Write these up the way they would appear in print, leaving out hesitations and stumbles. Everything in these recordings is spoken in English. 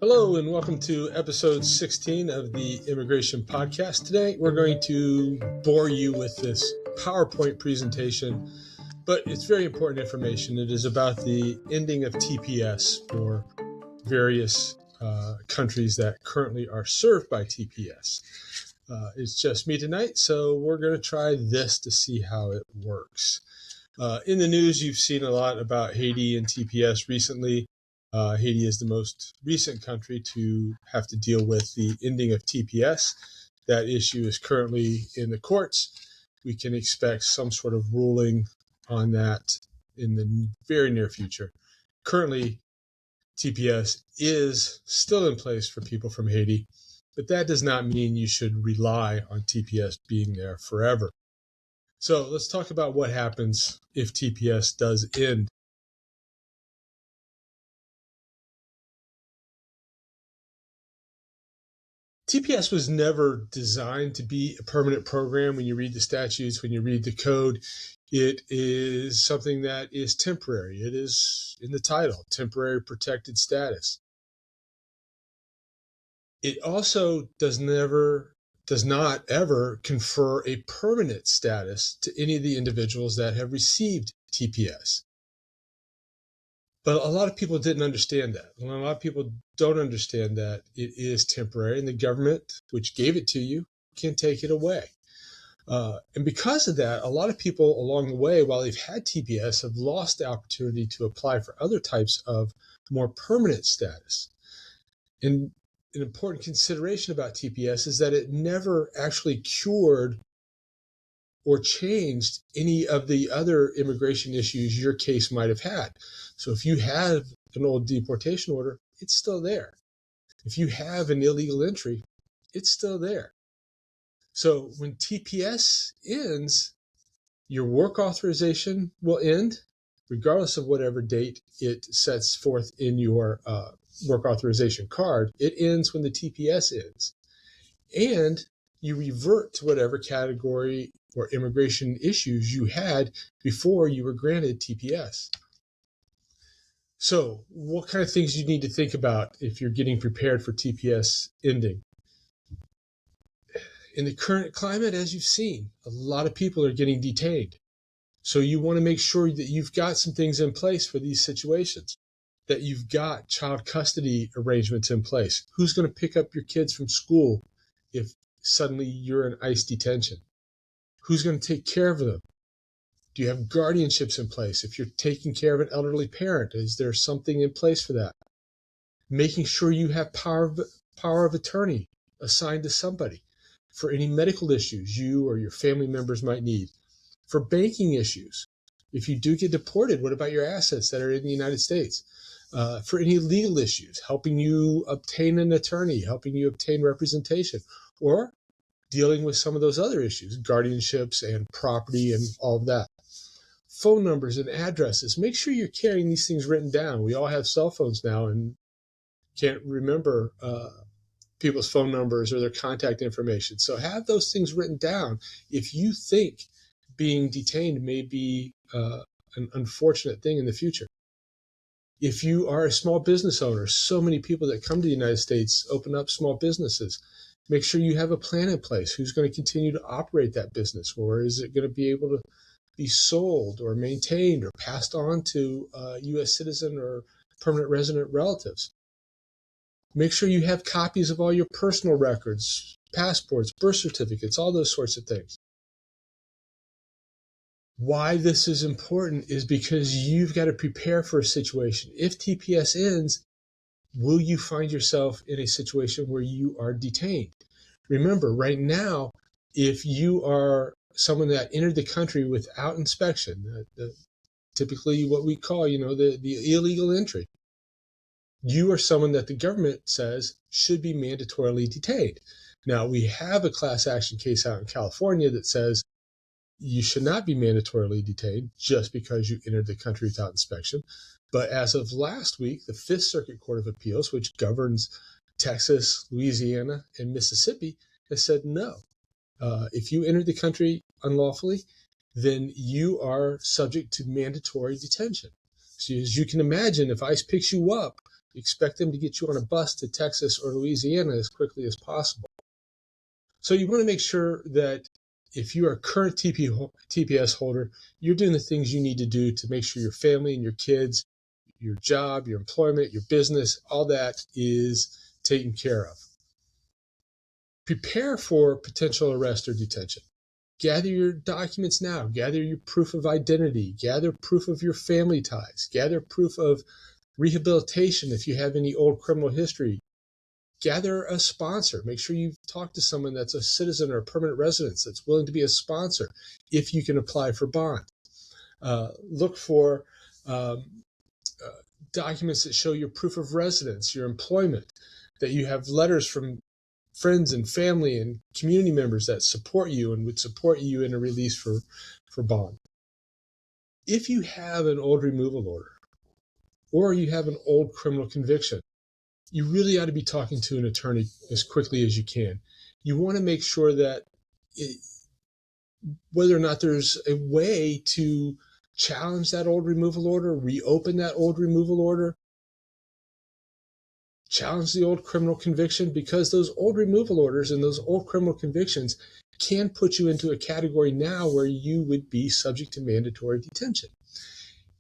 Hello and welcome to episode 16 of the Immigration Podcast. Today we're going to bore you with this PowerPoint presentation, but it's very important information. It is about the ending of TPS for various countries that currently are served by TPS. It's just me tonight, so we're going to try this to see how it works. In the news, you've seen a lot about Haiti and TPS recently. Haiti is the most recent country to have to deal with the ending of TPS. That issue is currently in the courts. We can expect some sort of ruling on that in the very near future. Currently, TPS is still in place for people from Haiti, but that does not mean you should rely on TPS being there forever. So let's talk about what happens if TPS does end. TPS was never designed to be a permanent program. When you read the statutes, when you read the code, it is something that is temporary. It is in the title, temporary protected status. It also does not ever confer a permanent status to any of the individuals that have received TPS. But a lot of people didn't understand that. A lot of people don't understand that it is temporary, and the government, which gave it to you, can take it away. And because of that, a lot of people along the way, while they've had TPS, have lost the opportunity to apply for other types of more permanent status. And an important consideration about TPS is that it never actually cured or changed any of the other immigration issues your case might have had. So if you have an old deportation order, it's still there. If you have an illegal entry, it's still there. So when TPS ends, your work authorization will end, regardless of whatever date it sets forth in your work authorization card. It ends when the TPS ends. And you revert to whatever category or immigration issues you had before you were granted TPS. So what kind of things do you need to think about if you're getting prepared for TPS ending? In the current climate, as you've seen, a lot of people are getting detained. So you want to make sure that you've got some things in place for these situations, that you've got child custody arrangements in place. Who's going to pick up your kids from school if suddenly you're in ICE detention? Who's going to take care of them? Do you have guardianships in place? If you're taking care of an elderly parent, is there something in place for that? Making sure you have power of attorney assigned to somebody for any medical issues you or your family members might need. For banking issues, if you do get deported, what about your assets that are in the United States? For any legal issues, helping you obtain an attorney, helping you obtain representation, or dealing with some of those other issues, guardianships and property and all of that. Phone numbers and addresses. Make sure you're carrying these things written down. We all have cell phones now and can't remember people's phone numbers or their contact information. So have those things written down if you think being detained may be an unfortunate thing in the future. If you are a small business owner, so many people that come to the United States open up small businesses. Make sure you have a plan in place. Who's going to continue to operate that business? Or is it going to be able to be sold or maintained or passed on to U.S. citizen or permanent resident relatives? Make sure you have copies of all your personal records, passports, birth certificates, all those sorts of things. Why this is important is because you've got to prepare for a situation. If TPS ends, will you find yourself in a situation where you are detained? Remember, right now, if you are someone that entered the country without inspection, typically what we call, the illegal entry, you are someone that the government says should be mandatorily detained. Now, we have a class action case out in California that says you should not be mandatorily detained just because you entered the country without inspection. But as of last week, the Fifth Circuit Court of Appeals, which governs Texas, Louisiana, and Mississippi, has said no. If you entered the country unlawfully, then you are subject to mandatory detention. So as you can imagine, if ICE picks you up Expect them to get you on a bus to Texas or Louisiana as quickly as possible. So you want to make sure that if you are a current TPS holder, you're doing the things you need to do to make sure your family and your kids, your job, your employment, your business, all that is taken care of. Prepare for potential arrest or detention. Gather your documents now. Gather your proof of identity. Gather proof of your family ties. Gather proof of rehabilitation if you have any old criminal history. Gather a sponsor. Make sure you talk to someone that's a citizen or a permanent resident that's willing to be a sponsor if you can apply for bond. Look for documents that show your proof of residence, your employment, that you have letters from friends and family and community members that support you and would support you in a release for bond. If you have an old removal order or you have an old criminal conviction, you really ought to be talking to an attorney as quickly as you can. You want to make sure that whether or not there's a way to challenge that old removal order, reopen that old removal order, challenge the old criminal conviction, because those old removal orders and those old criminal convictions can put you into a category now where you would be subject to mandatory detention.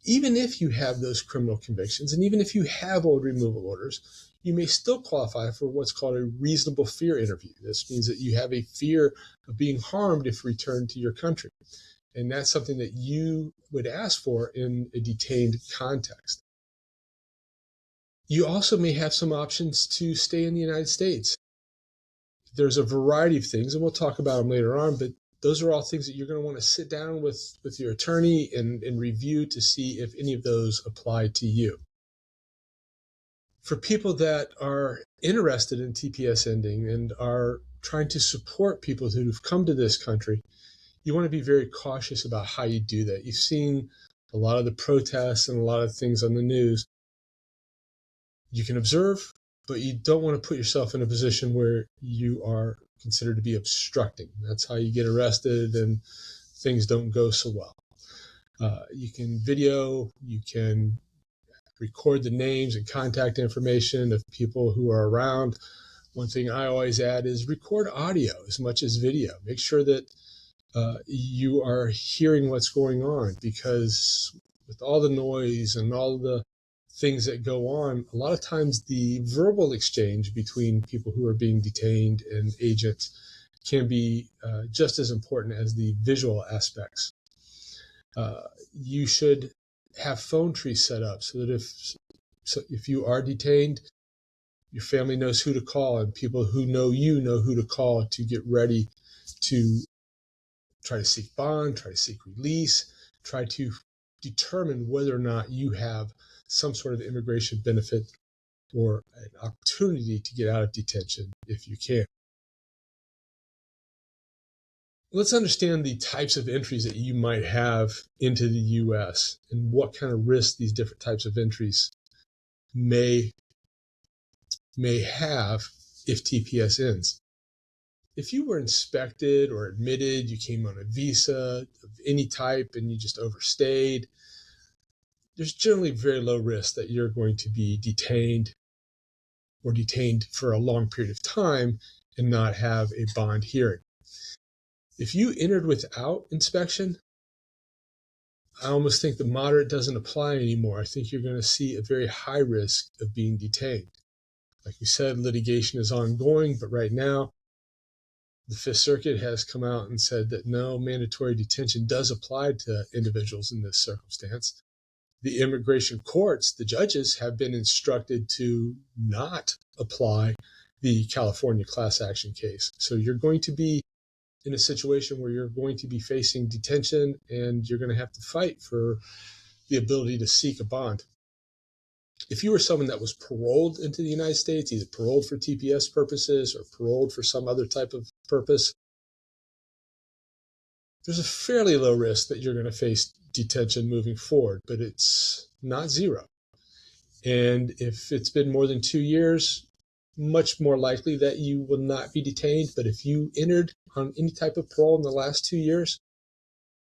Even if you have those criminal convictions and even if you have old removal orders, you may still qualify for what's called a reasonable fear interview. This means that you have a fear of being harmed if returned to your country. And that's something that you would ask for in a detained context. You also may have some options to stay in the United States. There's a variety of things, and we'll talk about them later on, but those are all things that you're going to want to sit down with your attorney and review to see if any of those apply to you. For people that are interested in TPS ending and are trying to support people who've come to this country, you want to be very cautious about how you do that. You've seen a lot of the protests and a lot of things on the news. You can observe, but you don't want to put yourself in a position where you are considered to be obstructing. That's how you get arrested and things don't go so well. You can video, you can record the names and contact information of people who are around. One thing I always add is record audio as much as video. Make sure that you are hearing what's going on, because with all the noise and all the things that go on, a lot of times the verbal exchange between people who are being detained and agents can be just as important as the visual aspects. You should have phone trees set up so that if you are detained, your family knows who to call, and people who know you know who to call to get ready to try to seek bond, try to seek release, try to determine whether or not you have some sort of immigration benefit or an opportunity to get out of detention if you can. Let's understand the types of entries that you might have into the U.S. and what kind of risks these different types of entries may have if TPS ends. If you were inspected or admitted, you came on a visa of any type and you just overstayed, there's generally very low risk that you're going to be detained or detained for a long period of time and not have a bond hearing. If you entered without inspection, I almost think the moderate doesn't apply anymore. I think you're going to see a very high risk of being detained. Like we said, litigation is ongoing, but right now, the Fifth Circuit has come out and said that no, mandatory detention does apply to individuals in this circumstance. The immigration courts, the judges, have been instructed to not apply the California class action case. So you're going to be in a situation where you're going to be facing detention and you're going to have to fight for the ability to seek a bond. If you were someone that was paroled into the United States, either paroled for TPS purposes or paroled for some other type of purpose, there's a fairly low risk that you're going to face detention moving forward, but it's not zero. And if it's been more than 2 years, much more likely that you will not be detained. But if you entered on any type of parole in the last 2 years,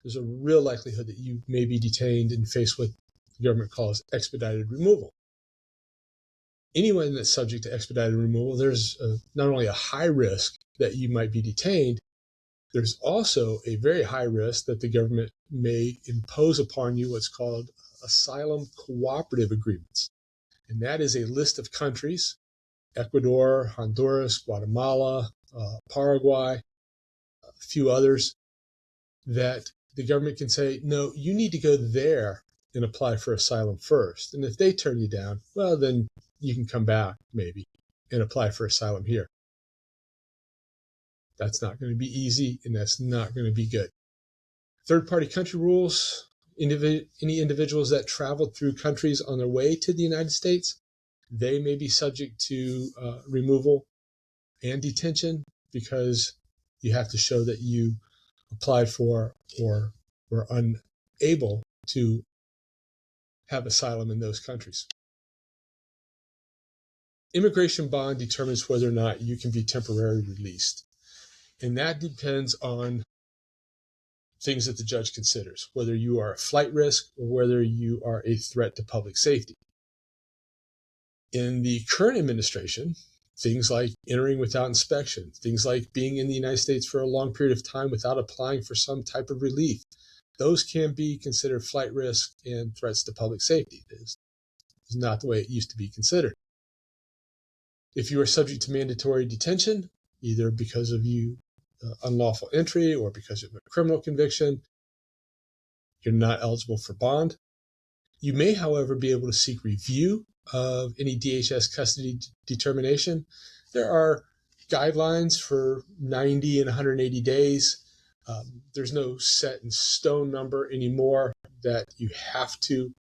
there's a real likelihood that you may be detained and face what the government calls expedited removal. anyone that's subject to expedited removal, there's not only a high risk that you might be detained, there's also a very high risk that the government may impose upon you what's called asylum cooperative agreements. And that is a list of countries, Ecuador, Honduras, Guatemala, Paraguay, a few others, that the government can say, no, you need to go there and apply for asylum first. And if they turn you down, well, then you can come back maybe and apply for asylum here. That's not going to be easy, and that's not going to be good. Third-party country rules, any individuals that traveled through countries on their way to the United States, they may be subject to removal and detention because you have to show that you applied for or were unable to have asylum in those countries. Immigration bond determines whether or not you can be temporarily released. And that depends on things that the judge considers, whether you are a flight risk or whether you are a threat to public safety. In the current administration, things like entering without inspection, things like being in the United States for a long period of time without applying for some type of relief, those can be considered flight risk and threats to public safety. It's not the way it used to be considered. If you are subject to mandatory detention, either because of unlawful entry or because of a criminal conviction, you're not eligible for bond. You may, however, be able to seek review of any DHS custody determination. There are guidelines for 90 and 180 days. There's no set in stone number anymore that you have to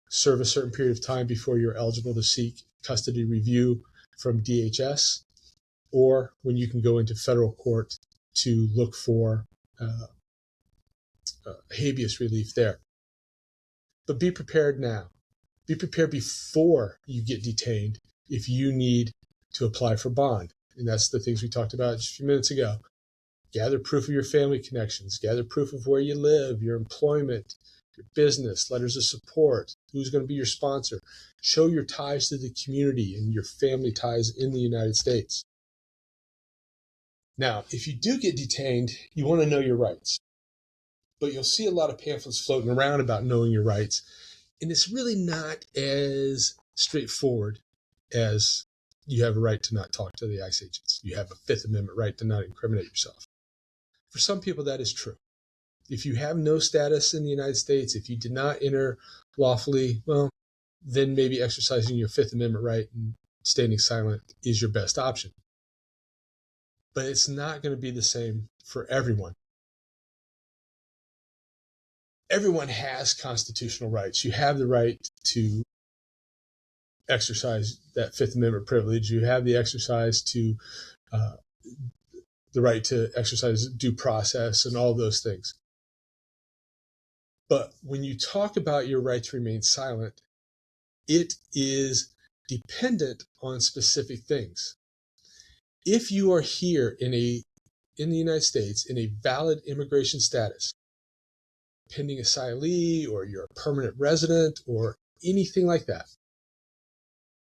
serve a certain period of time before you're eligible to seek custody review from DHS, or when you can go into federal court to look for habeas relief there. But be prepared now. Be prepared before you get detained if you need to apply for bond. And that's the things we talked about just a few minutes ago. Gather proof of your family connections. Gather proof of where you live, your employment, your business, letters of support, who's going to be your sponsor. Show your ties to the community and your family ties in the United States. Now, if you do get detained, you want to know your rights. But you'll see a lot of pamphlets floating around about knowing your rights. And it's really not as straightforward as you have a right to not talk to the ICE agents. You have a Fifth Amendment right to not incriminate yourself. For some people, that is true. If you have no status in the United States, if you did not enter lawfully, well, then maybe exercising your Fifth Amendment right and standing silent is your best option. But it's not going to be the same for everyone. Everyone has constitutional rights. You have the right to exercise that Fifth Amendment privilege. You have the right to exercise due process and all those things. But when you talk about your right to remain silent, it is dependent on specific things. If you are here in the United States in a valid immigration status, pending asylee, or you're a permanent resident, or anything like that,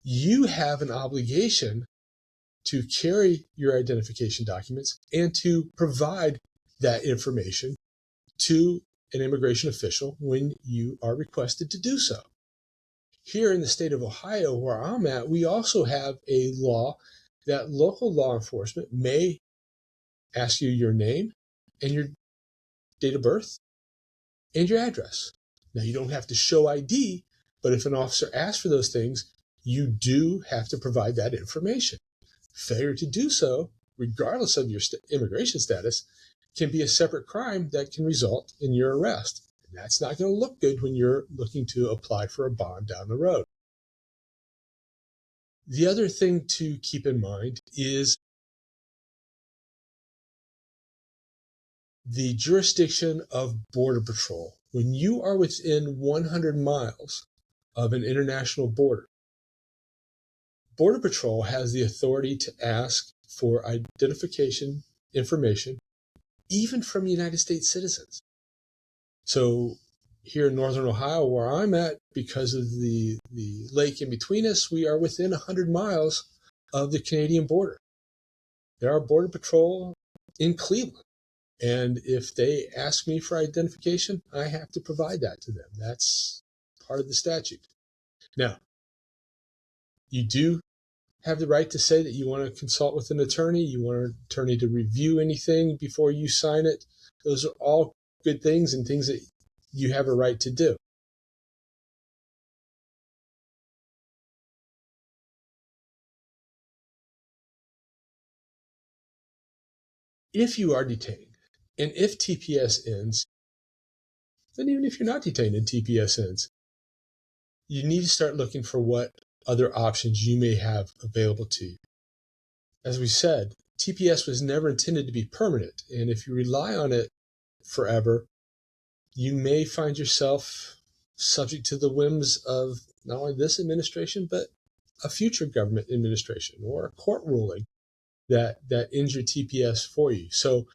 you have an obligation to carry your identification documents and to provide that information to an immigration official when you are requested to do so. Here in the state of Ohio, where I'm at, we also have a law that local law enforcement may ask you your name and your date of birth and your address. Now, you don't have to show ID, but if an officer asks for those things, you do have to provide that information. Failure to do so, regardless of your immigration status, can be a separate crime that can result in your arrest. And that's not going to look good when you're looking to apply for a bond down the road. The other thing to keep in mind is the jurisdiction of Border Patrol. When you are within 100 miles of an international border, Border Patrol has the authority to ask for identification information, even from United States citizens. So here in Northern Ohio, where I'm at, because of the lake in between us, we are within 100 miles of the Canadian border. There are Border Patrol in Cleveland. And if they ask me for identification, I have to provide that to them. That's part of the statute. Now, you do have the right to say that you want to consult with an attorney. You want an attorney to review anything before you sign it. Those are all good things and things that you have a right to do. If you are detained, and if TPS ends, then even if you're not detained and TPS ends, you need to start looking for what other options you may have available to you. As we said, TPS was never intended to be permanent, and if you rely on it forever, you may find yourself subject to the whims of not only this administration, but a future government administration or a court ruling that ends your TPS for you. So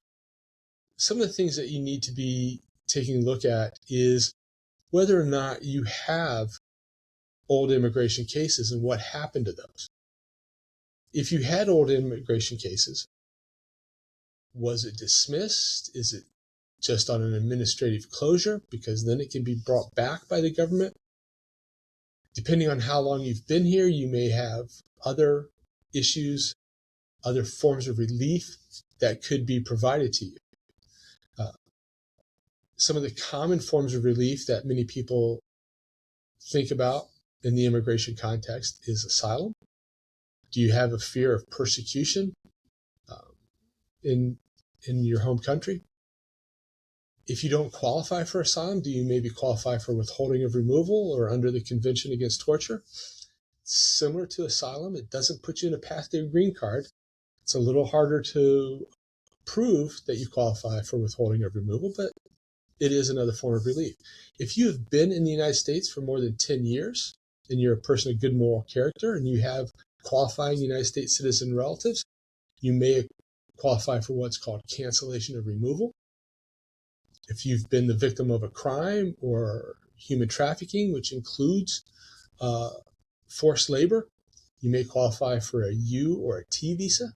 some of the things that you need to be taking a look at is whether or not you have old immigration cases and what happened to those. If you had old immigration cases, was it dismissed? Is it just on an administrative closure? Because then it can be brought back by the government. Depending on how long you've been here, you may have other issues, other forms of relief that could be provided to you. Some of the common forms of relief that many people think about in the immigration context is asylum. Do you have a fear of persecution in your home country? If you don't qualify for asylum, do you maybe qualify for withholding of removal or under the Convention Against Torture? Similar to asylum, it doesn't put you in a path to a green card. It's a little harder to prove that you qualify for withholding of removal, but it is another form of relief. If you have been in the United States for more than 10 years and you're a person of good moral character and you have qualifying United States citizen relatives, you may qualify for what's called cancellation of removal. If you've been the victim of a crime or human trafficking, which includes forced labor, you may qualify for a U or a T visa.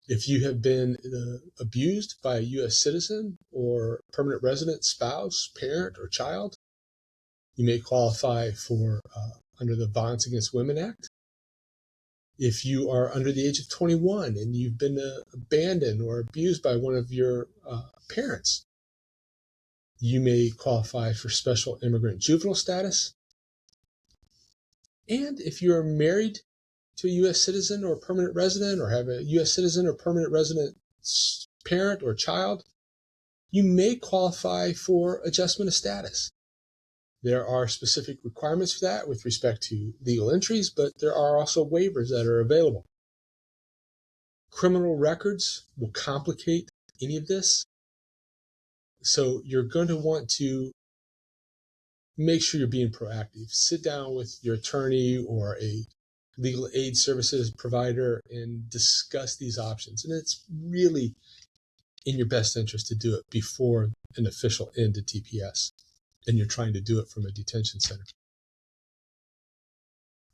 If you have been abused by a U.S. citizen or permanent resident, spouse, parent, or child, you may qualify for under the Violence Against Women Act. If you are under the age of 21 and you've been abandoned or abused by one of your parents, you may qualify for special immigrant juvenile status. And if you're married to a U.S. citizen or permanent resident or have a U.S. citizen or permanent resident parent or child, you may qualify for adjustment of status. There are specific requirements for that with respect to legal entries, but there are also waivers that are available. Criminal records will complicate any of this. So you're going to want to make sure you're being proactive. Sit down with your attorney or a legal aid services provider and discuss these options. And it's really in your best interest to do it before an official end to TPS and you're trying to do it from a detention center.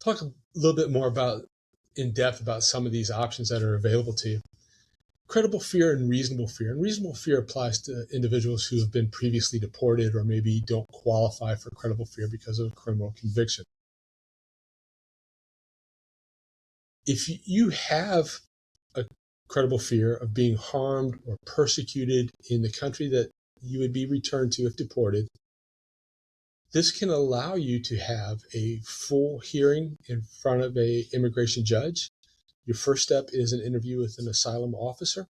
Talk a little bit more in depth about some of these options that are available to you. Credible fear and reasonable fear. And reasonable fear applies to individuals who have been previously deported or maybe don't qualify for credible fear because of a criminal conviction. If you have a credible fear of being harmed or persecuted in the country that you would be returned to if deported, this can allow you to have a full hearing in front of an immigration judge. Your first step is an interview with an asylum officer.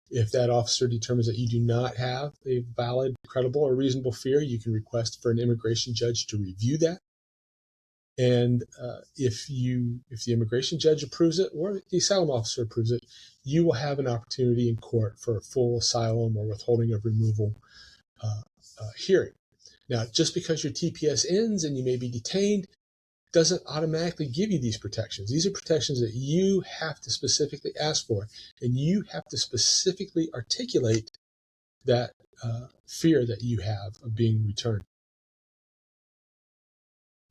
If that officer determines that you do not have a valid, credible, or reasonable fear, you can request for an immigration judge to review that. And if the immigration judge approves it or the asylum officer approves it, you will have an opportunity in court for a full asylum or withholding of removal hearing. Now, just because your TPS ends and you may be detained doesn't automatically give you these protections. These are protections that you have to specifically ask for, and you have to specifically articulate that fear that you have of being returned.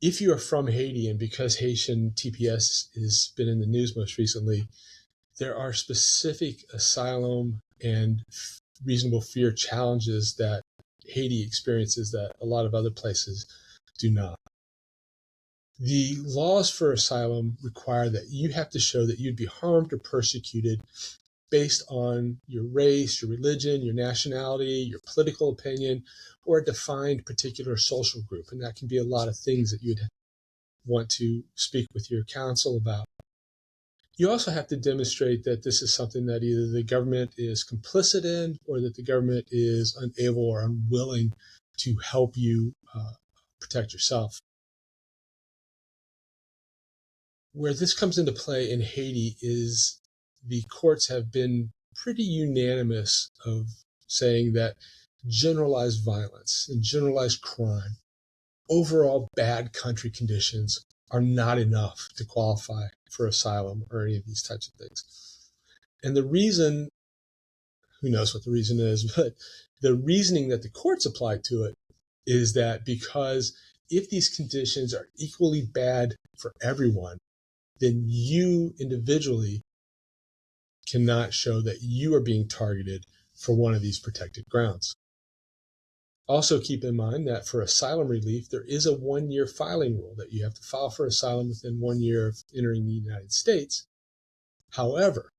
If you are from Haiti, and because Haitian TPS has been in the news most recently, there are specific asylum and reasonable fear challenges that Haiti experiences that a lot of other places do not. The laws for asylum require that you have to show that you'd be harmed or persecuted based on your race, your religion, your nationality, your political opinion, or a defined particular social group. And that can be a lot of things that you'd want to speak with your counsel about. You also have to demonstrate that this is something that either the government is complicit in or that the government is unable or unwilling to help you protect yourself. Where this comes into play in Haiti is the courts have been pretty unanimous of saying that generalized violence and generalized crime, overall bad country conditions, are not enough to qualify for asylum or any of these types of things. And the reason, who knows what the reason is, but the reasoning that the courts applied to it is that because if these conditions are equally bad for everyone, then you individually cannot show that you are being targeted for one of these protected grounds. Also keep in mind that for asylum relief, there is a 1-year filing rule that you have to file for asylum within 1 year of entering the United States. However,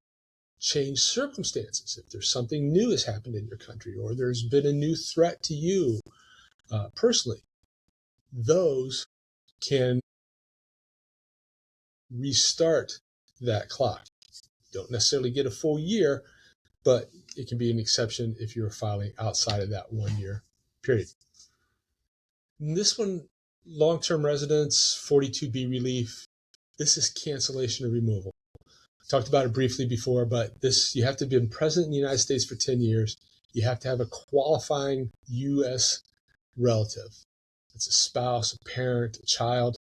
changed circumstances, if there's something new has happened in your country or there's been a new threat to you personally, those can restart that clock. You don't necessarily get a full year, but it can be an exception if you're filing outside of that 1 year period. And this one, long-term residence, 42B relief, this is cancellation or removal. I talked about it briefly before, but this, you have to have been present in the United States for 10 years. You have to have a qualifying U.S. relative. It's a spouse, a parent, a child.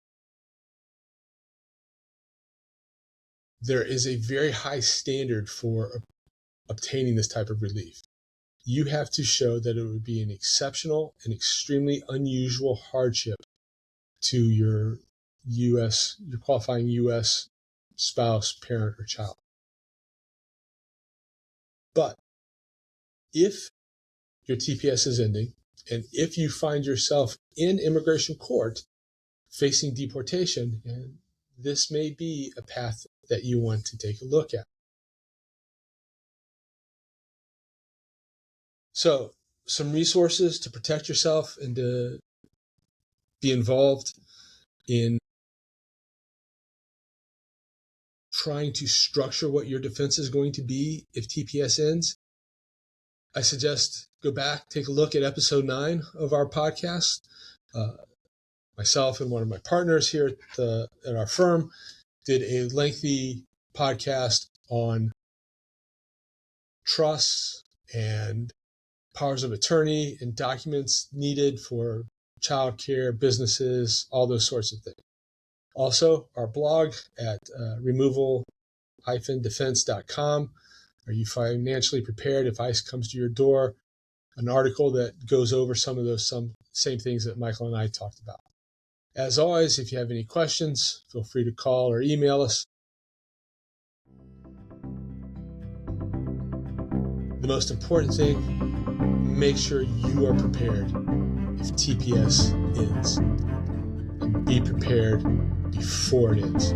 There is a very high standard for obtaining this type of relief. You have to show that it would be an exceptional and extremely unusual hardship to your qualifying U.S. spouse, parent, or child. But if your TPS is ending, and if you find yourself in immigration court facing deportation, and this may be a path that you want to take a look at. So, some resources to protect yourself and to be involved in trying to structure what your defense is going to be if TPS ends. I suggest go back, take a look at episode 9 of our podcast. Myself and one of my partners here at our firm did a lengthy podcast on trusts and powers of attorney and documents needed for childcare, businesses, all those sorts of things. Also, our blog at removal-defense.com. Are you financially prepared if ICE comes to your door? An article that goes over some of those same things that Michael and I talked about. As always, if you have any questions, feel free to call or email us. The most important thing, make sure you are prepared if TPS ends. And be prepared before it ends.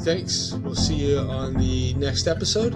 Thanks. We'll see you on the next episode.